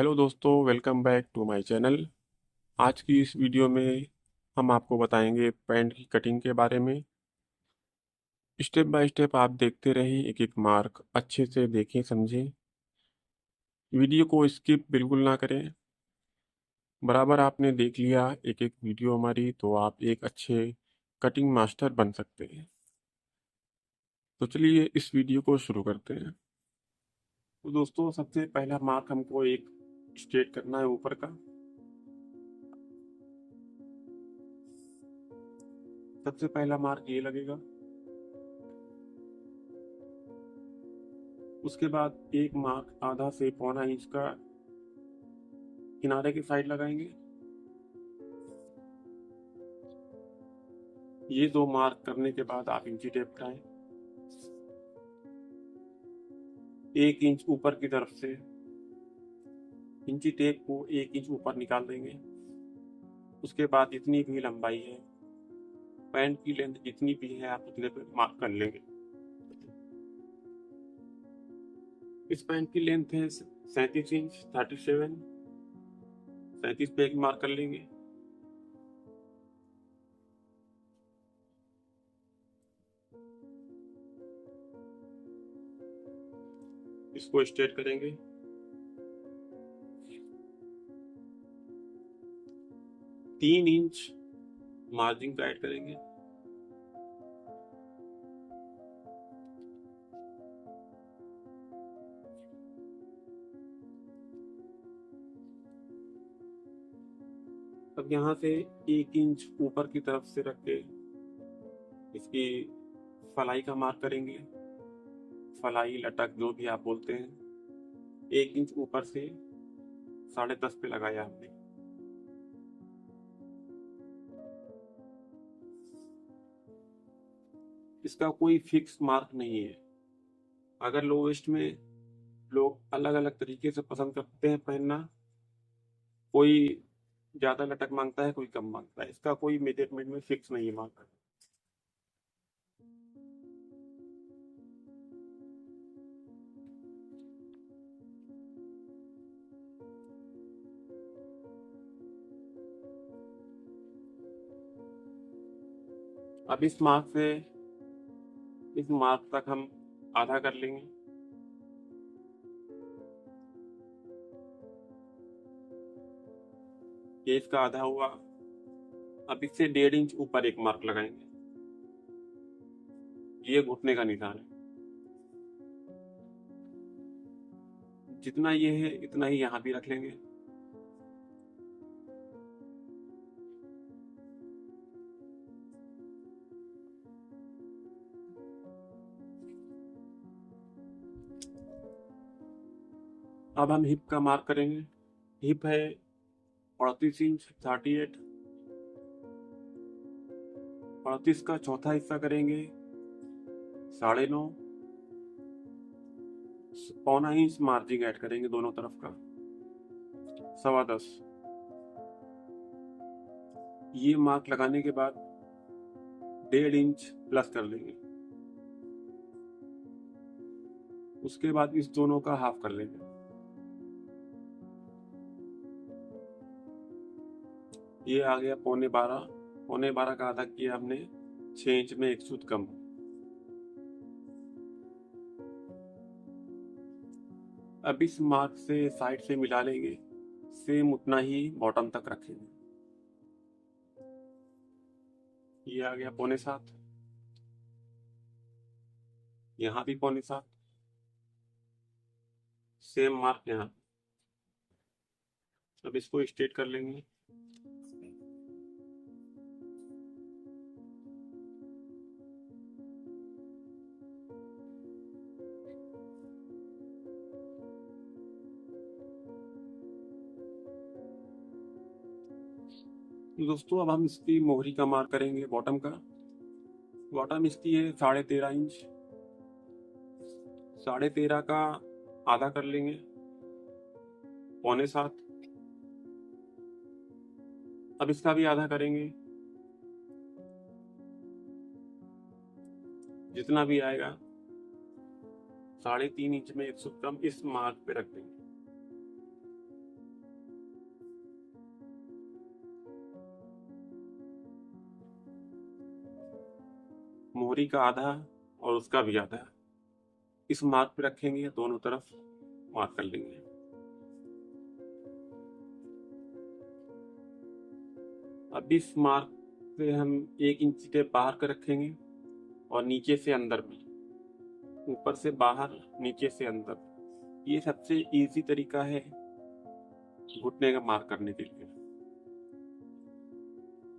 Hello दोस्तों, welcome back to my channel. आज की इस वीडियो में हम आपको बताएंगे पैंट की कटिंग के बारे में। स्टेप बाय स्टेप आप देखते रहिए, एक एक मार्क अच्छे से देखें समझें। वीडियो को स्किप बिल्कुल ना करें। बराबर आपने देख लिया एक एक वीडियो हमारी, तो आप एक अच्छे कटिंग मास्टर बन सकते हैं। तो चलिए इस वीडियो को शुरू करते हैं। तो दोस्तों, सबसे पहला मार्क हमको एक स्ट्रेट करना है ऊपर का। सबसे पहला मार्क ये लगेगा। उसके बाद एक मार्क आधा से पौना इंच का किनारे की साइड लगाएंगे। ये दो मार्क करने के बाद आप इंची टेप उठाएं। 1 इंच ऊपर की तरफ से इंची टेप को 1 इंच ऊपर निकाल देंगे। उसके बाद जितनी भी लंबाई है, पैंट की लेंथ जितनी भी है, आप उतने पे मार्क कर लेंगे। इस पैंट की लेंथ है 37 इंच 37। 37 पे एक मार्क कर लेंगे। इसको स्ट्रेट करेंगे। 3 इंच मार्जिन का ऐड करेंगे। अब यहाँ से 1 इंच ऊपर की तरफ से रख के इसकी फलाई का मार्क करेंगे। फलाई, लटक, जो भी आप बोलते हैं। 1 इंच ऊपर से 10.5 पे लगाया हमने। इसका कोई फिक्स मार्क नहीं है। अगर लो वेस्ट में लोग अलग अलग तरीके से पसंद करते हैं पहनना, कोई ज्यादा लटक मांगता है, कोई कम मांगता है। इसका कोई मेजरमेंट में फिक्स नहीं है मार्क। अब इस मार्क तक हम आधा कर लेंगे। ये इसका आधा हुआ। अब इससे 1.5 इंच ऊपर एक मार्क लगाएंगे। ये घुटने का निशान है। जितना ये है इतना ही यहाँ भी रख लेंगे। अब हम हिप का मार्क करेंगे। हिप है 38 इंच 38। 38 का चौथा हिस्सा करेंगे 9.5। पौना इंच मार्जिन ऐड करेंगे दोनों तरफ का 10.15। ये मार्क लगाने के बाद 1.5 इंच प्लस कर लेंगे। उसके बाद इस दोनों का हाफ कर लेंगे। ये आ गया 11.25। 11.25 का आधा किया हमने 6 इंच में 1 सूत कम। अब इस मार्क से साइड से मिला लेंगे। सेम उतना ही बॉटम तक रखेंगे। ये आ गया 6.25। यहाँ भी 6.25। सेम मार्क यहाँ। अब इसको स्ट्रेट कर लेंगे। दोस्तों, अब हम इसकी मोहरी का मार्क करेंगे बॉटम का। बॉटम इसकी है 13.5 इंच। 13.5 का आधा कर लेंगे 6.25। अब इसका भी आधा करेंगे। जितना भी आएगा 3.5 इंच में 1 सूत कम इस मार्क पे रख देंगे। मोहरी का आधा और उसका भी आधा इस मार्क पे रखेंगे, दोनों तरफ मार्क कर लेंगे। अब इस मार्क से हम 1 इंच टेप बाहर का रखेंगे और नीचे से अंदर में, ऊपर से बाहर नीचे से अंदर। ये सबसे इजी तरीका है घुटने का मार्क करने के लिए।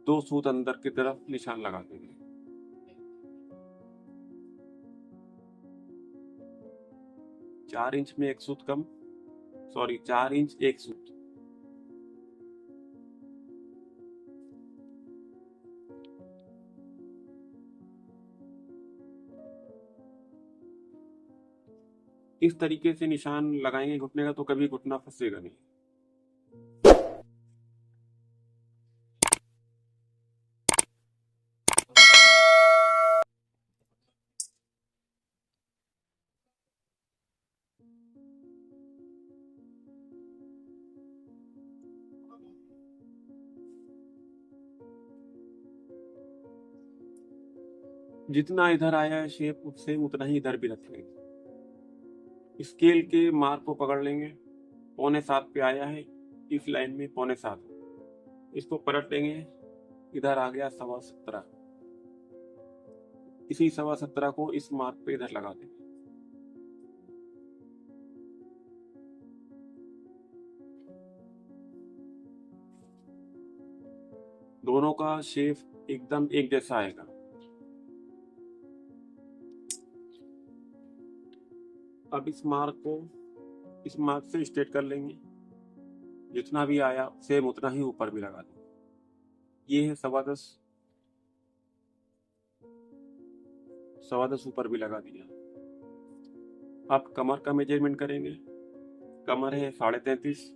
2 सूत अंदर की तरफ निशान लगा देंगे। चार इंच में 1 सूत कम, 4 इंच 1 सूत। इस तरीके से निशान लगाएंगे घुटने का तो कभी घुटना फंसेगा नहीं। जितना इधर आया है शेप उससे उतना ही इधर भी रखेंगे। स्केल के मार्क को पकड़ लेंगे, 6.25 पे आया है, इस लाइन में 6.25, इसको पलट लेंगे, इधर आ गया 17.25। इसी 17.25 को इस मार्क पे इधर लगा देंगे। दोनों का शेप एकदम एक जैसा आएगा। अब इस मार्क से स्ट्रेट कर लेंगे, जितना भी आया सेम उतना ही ऊपर भी लगा देंगे। ये है 10.25 ऊपर भी लगा दिया। अब कमर का मेजरमेंट करेंगे। कमर है 33.5,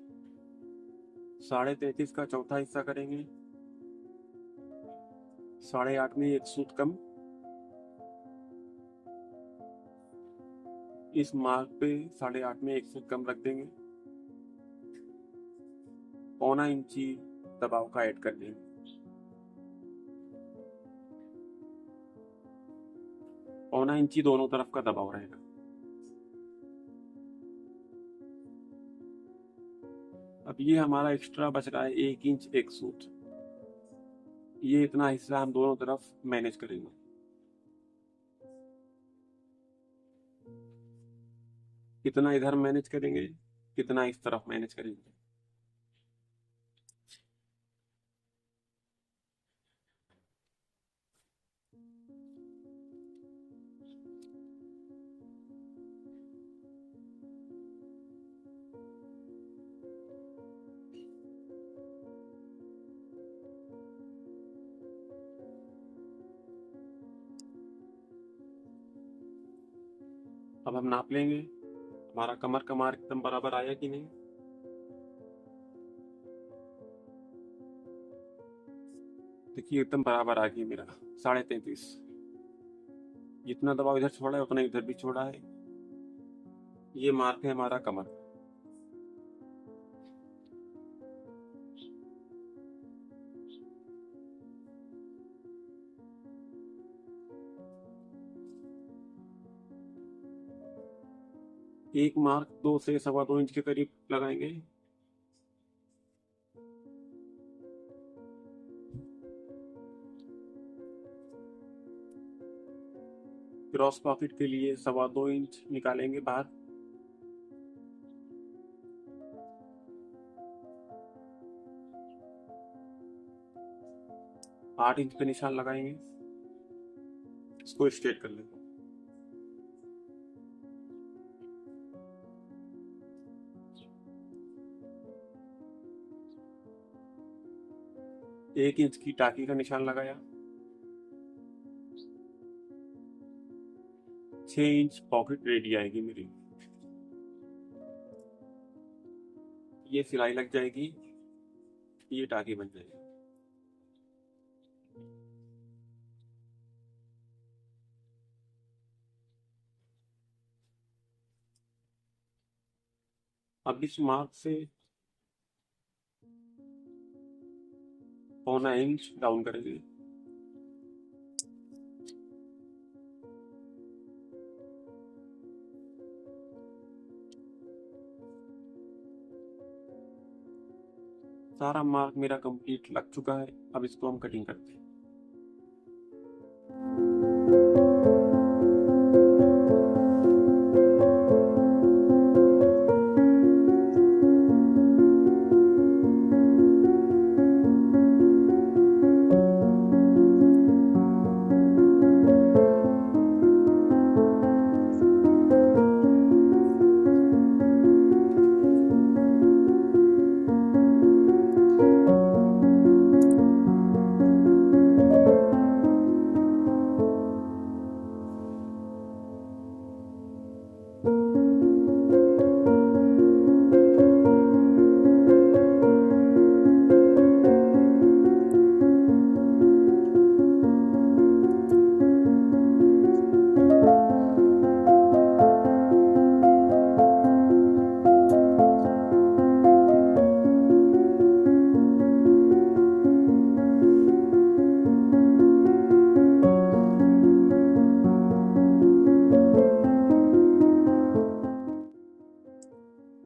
33.5 का चौथा हिस्सा करेंगे। 8.5 में 1 सूत कम, इस मार्क पे 8.5 में 1 सूत कम रख देंगे। 0.25 इंची दबाव का ऐड कर देंगे। 0.25 इंची दोनों तरफ का दबाव रहेगा। अब ये हमारा एक्स्ट्रा बच रहा है 1 इंच 1 सूत। ये इतना हिस्सा हम दोनों तरफ मैनेज करेंगे। कितना इधर मैनेज करेंगे, कितना इस तरफ मैनेज करेंगे। अब हम नाप लेंगे हमारा कमर का मार्क एकदम बराबर आया कि नहीं। देखिए एकदम बराबर आ गया मेरा 33.5। जितना दबाव इधर छोड़ा है उतना इधर भी छोड़ा है। ये मार्क है हमारा कमर। एक मार्क 2 से 2.25 इंच के करीब लगाएंगे। क्रॉस पॉकेट के लिए 2.25 इंच निकालेंगे बाहर। आठ इंच पे निशान लगाएंगे, इसको स्ट्रेट कर लेंगे। एक इंच की टाकी का निशान लगाया। 6 इंच पॉकेट रेडी आएगी मेरी। ये सिलाई लग जाएगी, ये टाकी बन जाएगी। अब इस मार्क से 0.25 इंच डाउन करेंगे। सारा मार्क मेरा कंप्लीट लग चुका है। अब इसको हम कटिंग करते हैं।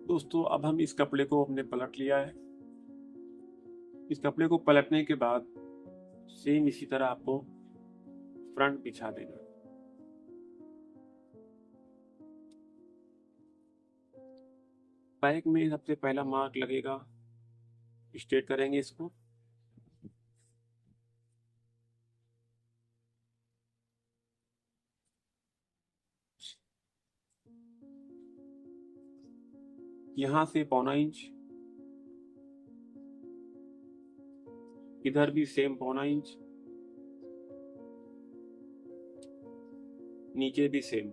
दोस्तों अब हम इस कपड़े को हमने पलट लिया है। इस कपड़े को पलटने के बाद सेम इसी तरह आपको फ्रंट बिछा देना। बैक में सबसे पहला मार्क लगेगा, स्ट्रेट करेंगे इसको। यहां से 1.25 इंच, इधर भी सेम 1.25 इंच, नीचे भी सेम।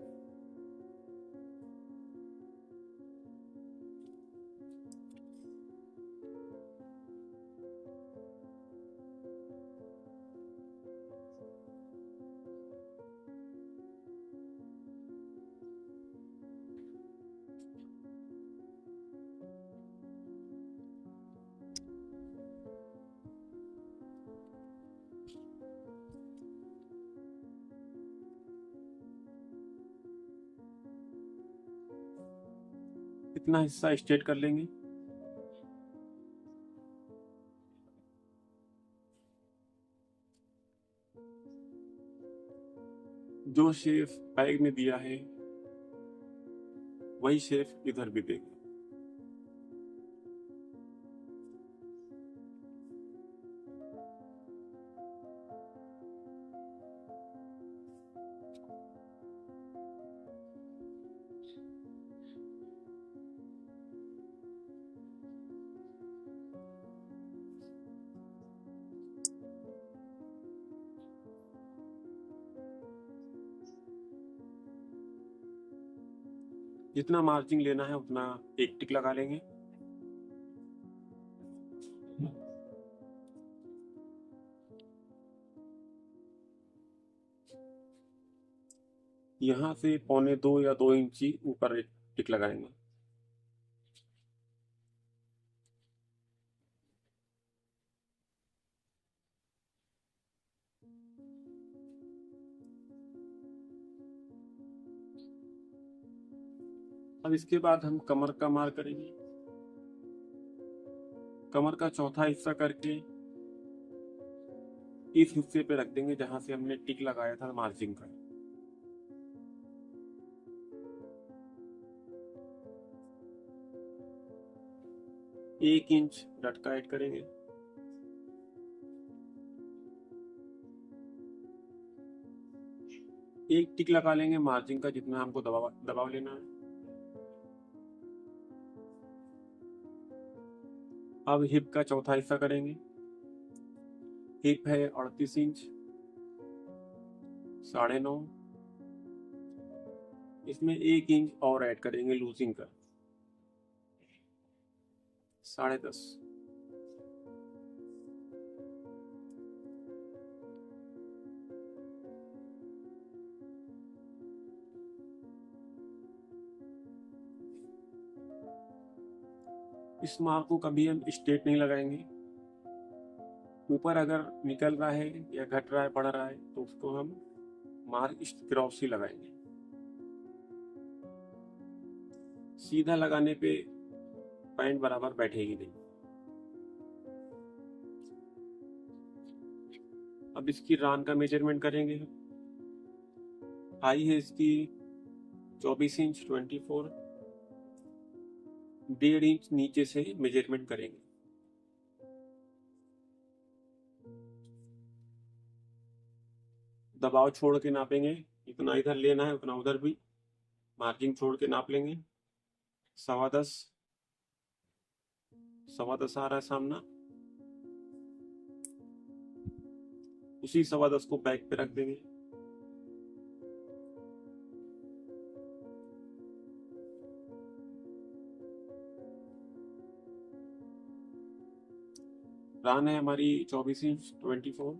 इतना हिस्सा स्ट्रेट कर लेंगे। जो शेप बैग में दिया है वही शेप इधर भी देंगे। जितना मार्जिन लेना है उतना एक टिक लगा लेंगे। यहाँ से 1.25 या 2 इंची ऊपर एक टिक लगाएंगे। अब इसके बाद हम कमर का मार्क करेंगे। कमर का चौथा हिस्सा करके इस हिस्से पे रख देंगे जहां से हमने टिक लगाया था मार्जिन का। एक इंच लटका ऐड करेंगे। एक टिक लगा लेंगे मार्जिन का जितना हमको दबाव लेना है। अब हिप का चौथा हिस्सा करेंगे। हिप है 38 इंच, 9.5। इसमें 1 इंच और ऐड करेंगे लूजिंग का, 10.5। इस मार्क को कभी हम स्ट्रेट नहीं लगाएंगे। ऊपर अगर निकल रहा है या घट रहा है, बढ़ रहा है, तो उसको हम मार्क इस क्रॉस ही लगाएंगे। सीधा लगाने पे पैंट बराबर बैठेगी नहीं। अब इसकी रान का मेजरमेंट करेंगे। हाई है इसकी 24 इंच 24, 1.5 इंच नीचे से मेजरमेंट करेंगे। दबाव छोड़ के नापेंगे, इतना इधर लेना है उतना उधर भी, मार्जिन छोड़ के नाप लेंगे। 10.25, 10.25 आ रहा है सामना। उसी 10.25 को बैक पे रख देंगे। रान है हमारी 24 इंच 24।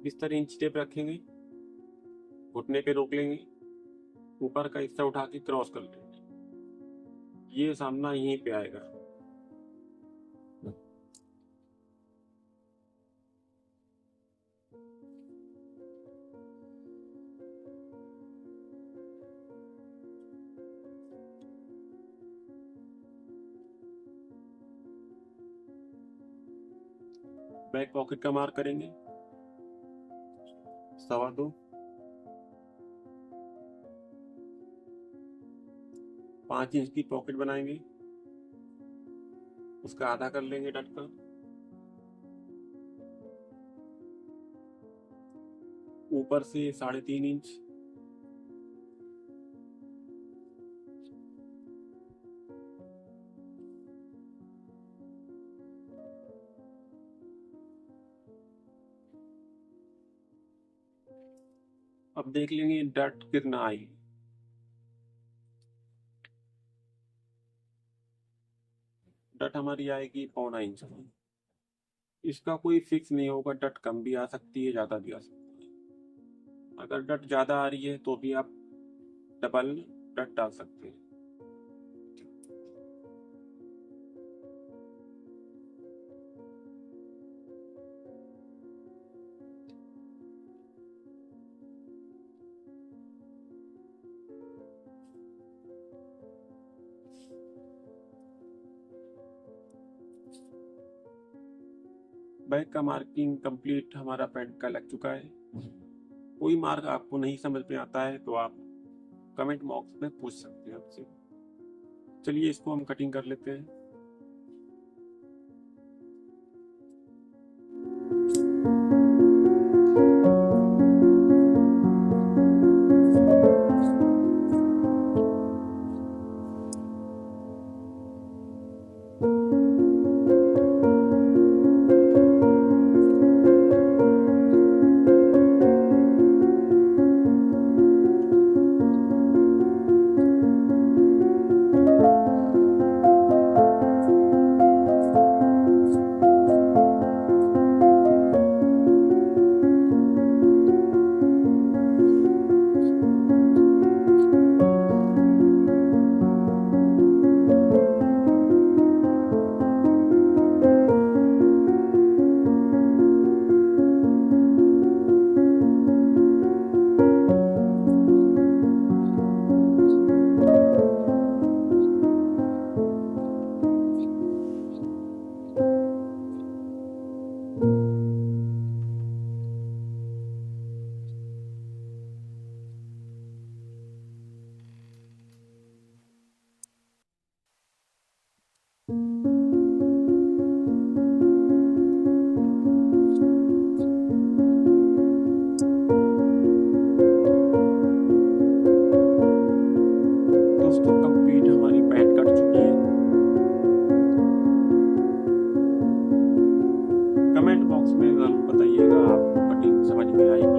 इस तरह इंच टेप रखेंगे, घुटने पे रोक लेंगे, ऊपर का हिस्सा उठा के क्रॉस कर लेंगे। ये सामना यहीं पे आएगा। बैक पॉकेट का मार्क करेंगे 2.25। 5 इंच की पॉकेट बनाएंगे, उसका आधा कर लेंगे डट का। ऊपर से 3.5 इंच। अब देख लेंगे डट कितना आई। डट हमारी आएगी 0.25 इंच। इसका कोई फिक्स नहीं होगा, डट कम भी आ सकती है, ज्यादा भी आ सकती है। अगर डट ज्यादा आ रही है तो भी आप डबल डट डाल सकते हैं। बैक का मार्किंग कंप्लीट हमारा पैंट का लग चुका है। कोई मार्क आपको नहीं समझ में आता है तो आप कमेंट बॉक्स में पूछ सकते हैं आपसे। चलिए इसको हम कटिंग कर लेते हैं। दोस्तों कंप्लीट हमारी पैंट कट चुकी है। कमेंट बॉक्स में जरूर बताइएगा आपको कटिंग समझ में आई।